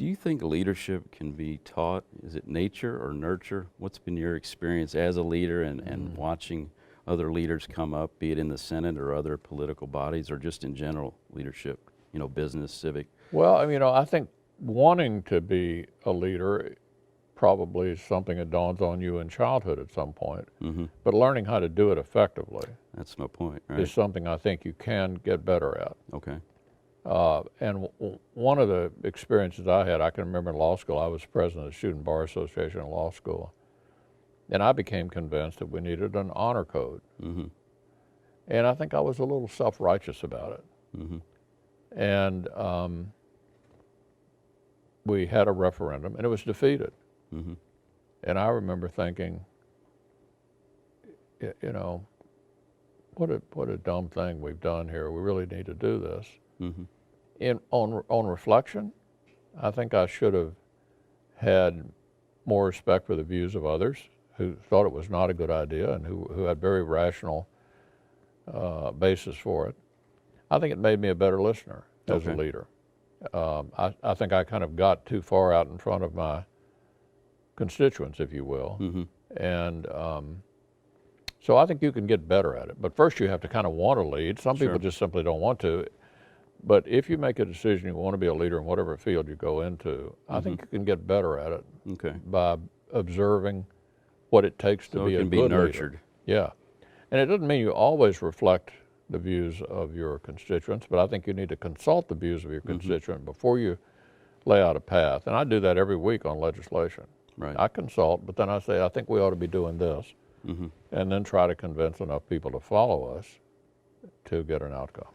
Do you think leadership can be taught? Is it nature or nurture? What's been your experience as a leader and watching other leaders come up, be it in the Senate or other political bodies or just in general leadership, business, civic? Well, I think wanting to be a leader probably is something that dawns on you in childhood at some point. But learning how to do it effectively That's my point, right? is something I think you can get better at. Okay. And one of the experiences I had, I can remember in law school, I was president of the Student Bar Association in law school, and I became convinced that we needed an honor code. And I think I was a little self-righteous about it. And we had a referendum, and it was defeated. And I remember thinking, what a dumb thing we've done here. We really need to do this. On reflection, I think I should have had more respect for the views of others who thought it was not a good idea and who had very rational basis for it. I think it made me a better listener as a leader. I think I kind of got too far out in front of my constituents, if you will. And so I think you can get better at it. But first you have to kind of want to lead. Some people just simply don't want to. But if you make a decision you want to be a leader in whatever field you go into, I think you can get better at it by observing what it takes to be a good leader. So it can be nurtured. Yeah. And it doesn't mean you always reflect the views of your constituents, but I think you need to consult the views of your constituent before you lay out a path. And I do that every week on legislation. Right. I consult, but then I say, I think we ought to be doing this, and then try to convince enough people to follow us to get an outcome.